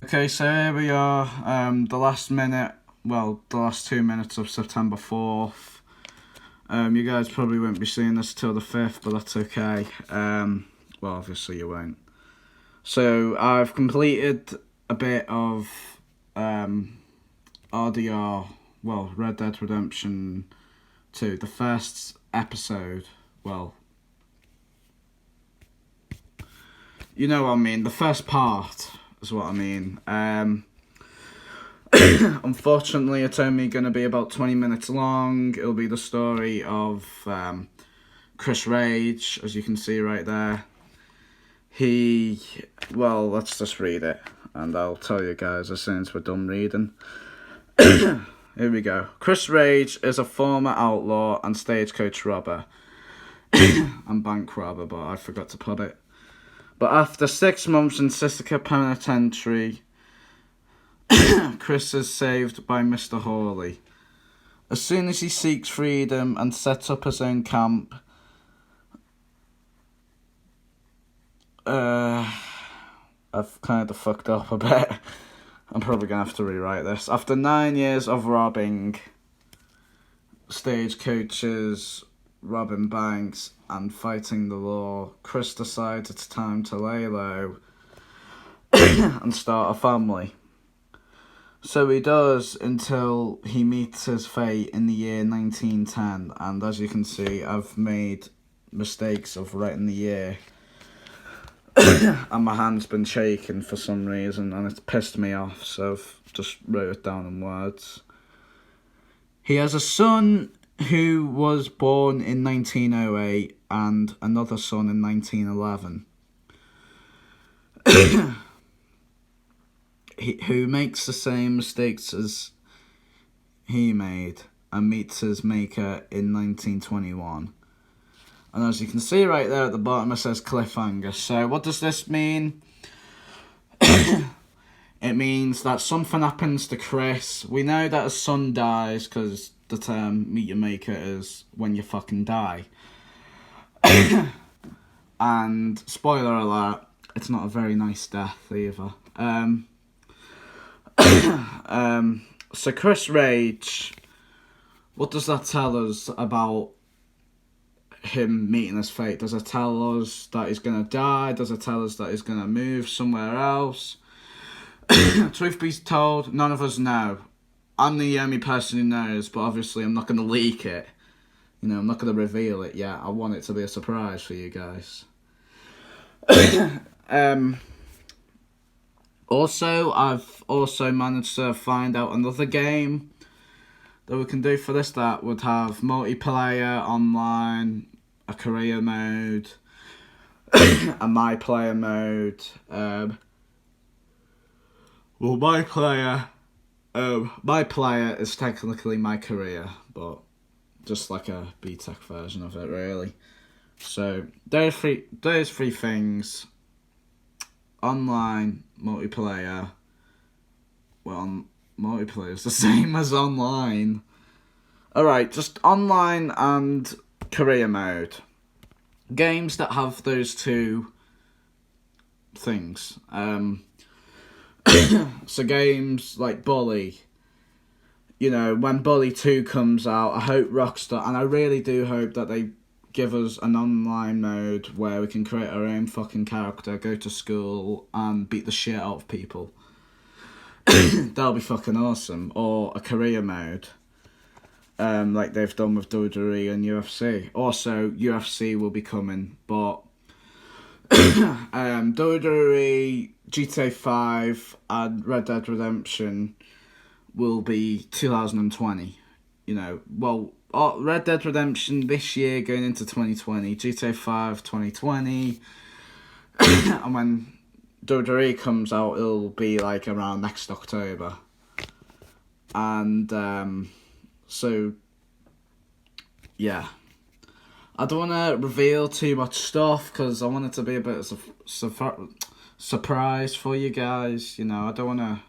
Okay, so here we are, the last 2 minutes of September 4th. You guys probably won't be seeing this till the 5th, but that's okay. Well, obviously you won't. So, I've completed a bit of RDR, Red Dead Redemption 2, the first episode, you know what I mean, the first part is what I mean. Unfortunately, it's only going to be about 20 minutes long. It'll be the story of Chris Rage, as you can see right there. Let's just read it, and I'll tell you guys as soon as we're done reading. Here we go. Chris Rage is a former outlaw and stagecoach robber. And bank robber, but I forgot to put it. But after 6 months in Sisika Penitentiary, Chris is saved by Mr. Hawley. As soon as he seeks freedom and sets up his own camp, I've kind of fucked up a bit. I'm probably going to have to rewrite this. After 9 years of robbing stagecoaches, robbing banks, and fighting the law, Chris decides it's time to lay low and start a family. So he does until he meets his fate in the year 1910, and as you can see, I've made mistakes of writing the year, and my hand's been shaking for some reason, and it's pissed me off, so I've just wrote it down in words. He has a son who was born in 1908 and another son in 1911. Who makes the same mistakes as he made and meets his maker in 1921. And as you can see right there at the bottom, it says cliffhanger. So what does this mean? It means that something happens to Chris. We know that his son dies because the term meet your maker is when you fucking die. And spoiler alert, it's not a very nice death either. So Chris Rage, what does that tell us about him meeting his fate? Does it tell us that he's gonna die? Does it tell us that he's gonna move somewhere else? Truth be told, none of us know. I'm the only person who knows, but obviously I'm not gonna leak it. You know, I'm not gonna reveal it yet. I want it to be a surprise for you guys. Also, I've also managed to find out another game that we can do for this that would have multiplayer, online, a career mode, a my player mode. My player is technically my career, but just like a BTEC version of it, really. So those three things. Online, multiplayer. Well, multiplayer is the same as online. Alright, just online and career mode. Games that have those two things. So games like Bully. You know, when Bully 2 comes out, I hope Rockstar, and I really do hope that they give us an online mode where we can create our own fucking character, go to school, and beat the shit out of people. That'll be fucking awesome. Or a career mode, like they've done with WWE and UFC. Also, UFC will be coming, but WWE, GTA 5, and Red Dead Redemption will be 2020. You know, Red Dead Redemption this year going into 2020, GTA 5 2020, and when WWE comes out, it'll be like around next October. And so yeah, I don't want to reveal too much stuff because I want it to be a bit of a surprise for you guys. You know, I don't want to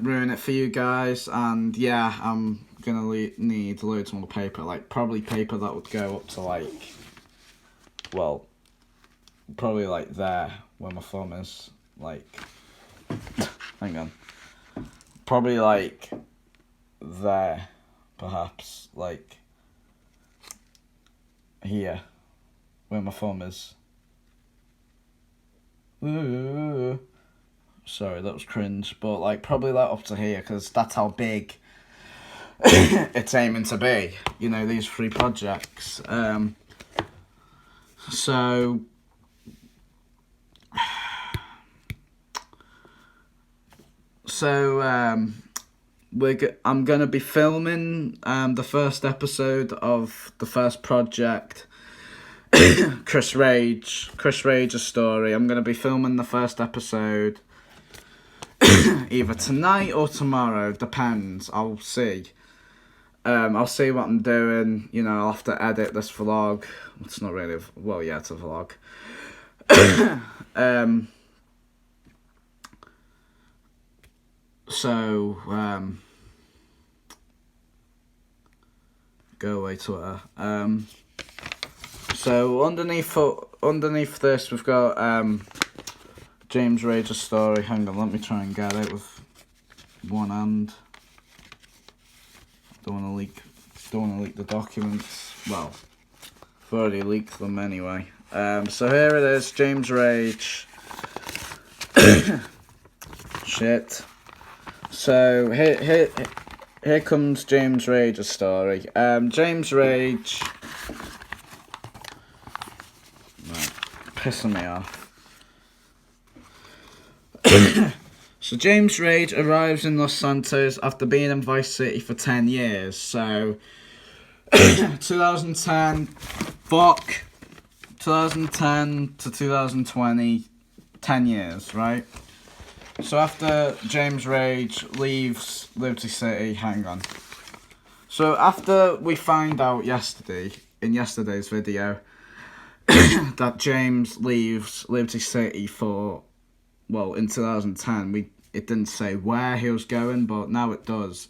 ruin it for you guys. And yeah, I'm gonna need loads more paper, like probably paper that would go up to like, well, probably like there where my thumb is, like, hang on, probably like there, perhaps like here where my thumb is. Ooh. Sorry, that was cringe, but like probably like up to here, because that's how big it's aiming to be, you know, these 3 projects. So I'm gonna be filming the first episode of the first project, Chris Rage's story. I'm gonna be filming the first episode either tonight or tomorrow, depends. I'll see. I'll see what I'm doing. You know, I'll have to edit this vlog. It's not really it's a vlog. Go away, Twitter. So underneath this, we've got James Rage's story. Hang on, let me try and get it with one hand. Don't want to leak the documents. Well, I've already leaked them anyway. So here it is, James Rage. Shit. So here comes James Rage's story. James Rage. Right, pissing me off. So James Rage arrives in Los Santos after being in Vice City for 10 years. So 2010 to 2020, 10 years, right? So after James Rage leaves Liberty City, hang on. So after we find out in yesterday's video, that James leaves Liberty City for, well, in 2010, it didn't say where he was going, but now it does.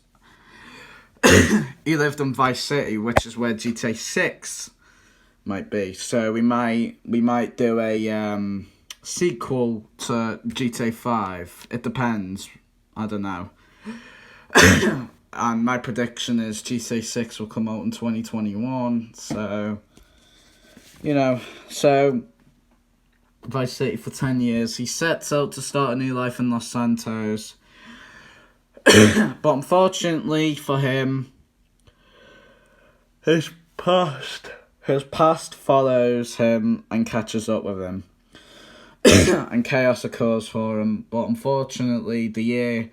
He lived in Vice City, which is where GTA 6 might be. So we might do a sequel to GTA 5. It depends. I don't know. And my prediction is GTA 6 will come out in 2021. So, you know, Vice City for 10 years. He sets out to start a new life in Los Santos. But unfortunately for him, his past follows him and catches up with him. And chaos occurs for him. But unfortunately, the year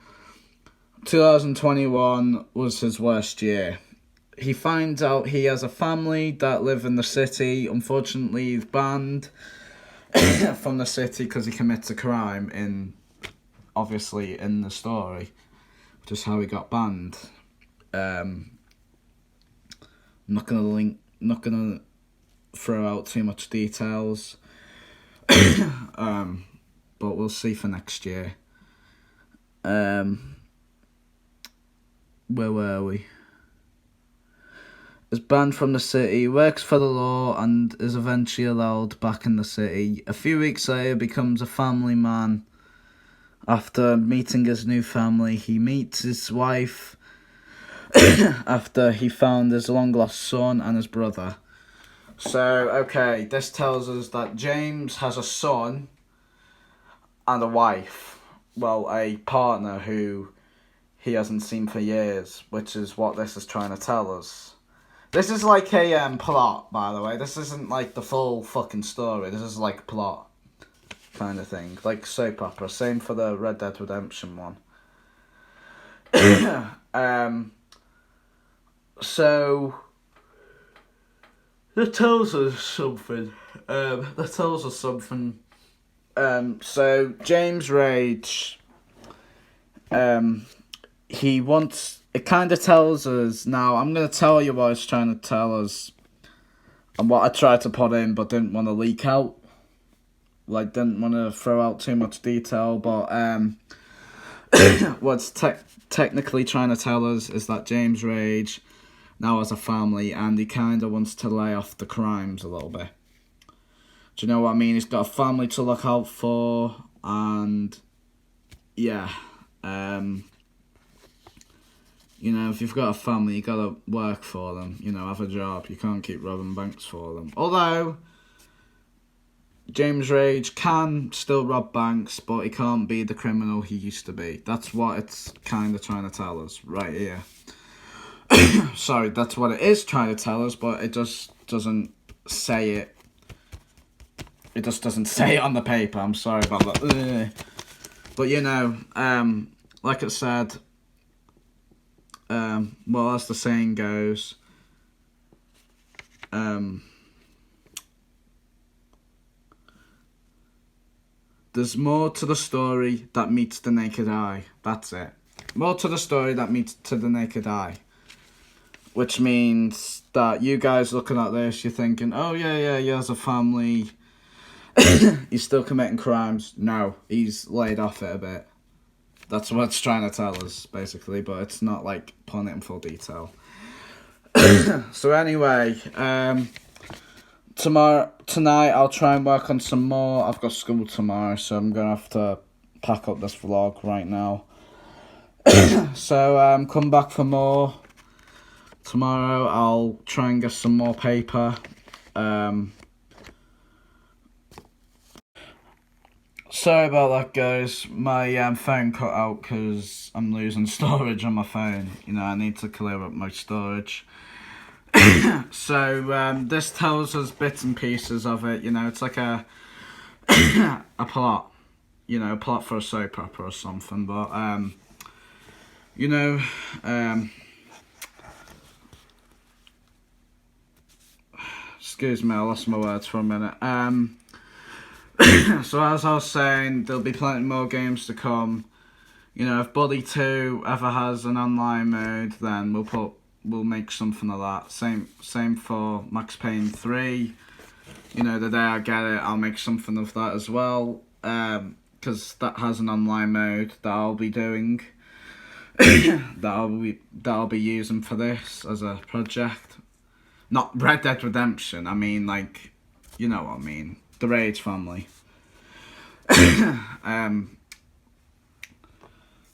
2021 was his worst year. He finds out he has a family that live in the city. Unfortunately, he's banned from the city because he commits a crime obviously in the story, which is how he got banned. I'm not gonna throw out too much details. But we'll see for next year. Where were we? Is banned from the city, works for the law, and is eventually allowed back in the city. A few weeks later, becomes a family man. After meeting his new family, he meets his wife after he found his long-lost son and his brother. So, okay, this tells us that James has a son and a wife. Well, a partner who he hasn't seen for years, which is what this is trying to tell us. This is like a plot, by the way. This isn't like the full fucking story. This is like a plot kind of thing. Like soap opera. Same for the Red Dead Redemption one. So that tells us something. So James Rage, he wants. It kind of tells us. Now I'm gonna tell you what it's trying to tell us, and what I tried to put in, but didn't want to leak out. Like, didn't want to throw out too much detail, but what's technically trying to tell us is that James Rage now has a family and he kind of wants to lay off the crimes a little bit. Do you know what I mean? He's got a family to look out for, and yeah, you know, if you've got a family, you gotta work for them. You know, have a job. You can't keep robbing banks for them. Although James Rage can still rob banks, but he can't be the criminal he used to be. That's what it's kind of trying to tell us right here. Sorry, that's what it is trying to tell us, but it just doesn't say it. It just doesn't say it on the paper. I'm sorry about that. But you know, like I said, well, as the saying goes, there's more to the story that meets the naked eye. That's it. More to the story that meets to the naked eye. Which means that you guys looking at this, you're thinking, oh yeah, he has a family. He's still committing crimes. No, he's laid off it a bit. That's what it's trying to tell us, basically, but it's not like putting it in full detail. So anyway, tonight I'll try and work on some more. I've got school tomorrow, so I'm gonna have to pack up this vlog right now. So come back for more. Tomorrow I'll try and get some more paper. Sorry about that, guys. My phone cut out because I'm losing storage on my phone. You know, I need to clear up my storage. So this tells us bits and pieces of it. You know, it's like a plot. You know, a plot for a soap opera or something. But you know, excuse me, I lost my words for a minute. So as I was saying, there'll be plenty more games to come. You know, if Bully 2 ever has an online mode, then we'll make something of that. Same for Max Payne 3. You know, the day I get it, I'll make something of that as well. Because that has an online mode that I'll be doing. that I'll be using for this as a project. Not Red Dead Redemption. I mean, like, you know what I mean. The Rage family.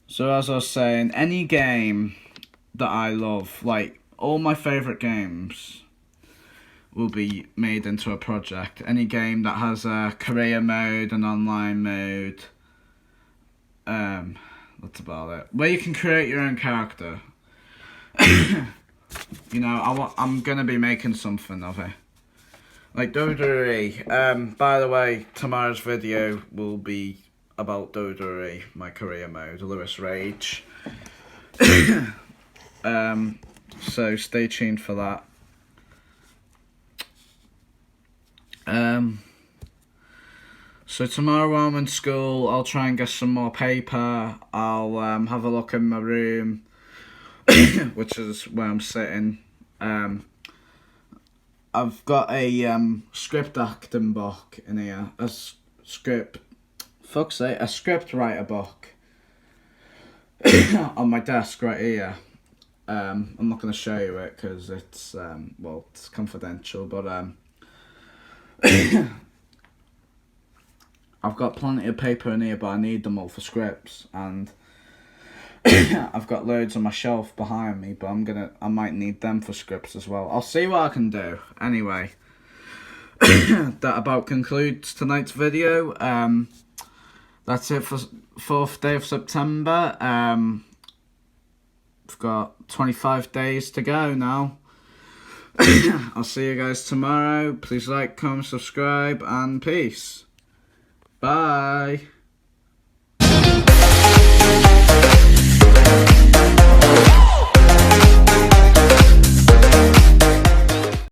So as I was saying, any game that I love, like all my favourite games, will be made into a project. Any game that has a career mode, an online mode, that's about it. Where you can create your own character. You know, I'm gonna be making something of it. Like WWE. By the way, tomorrow's video will be about WWE, my career mode, Lewis Rage. So stay tuned for that. So tomorrow while I'm in school, I'll try and get some more paper. I'll have a look in my room, which is where I'm sitting. I've got a script acting book in here, a script writer book on my desk right here. I'm not going to show you it because it's well, it's confidential, but I've got plenty of paper in here, but I need them all for scripts, and I've got loads on my shelf behind me, but I might need them for scripts as well. I'll see what I can do. Anyway, that about concludes tonight's video. That's it for 4th day of September. I've got 25 days to go now. I'll see you guys tomorrow. Please like, comment, subscribe, and peace. Bye.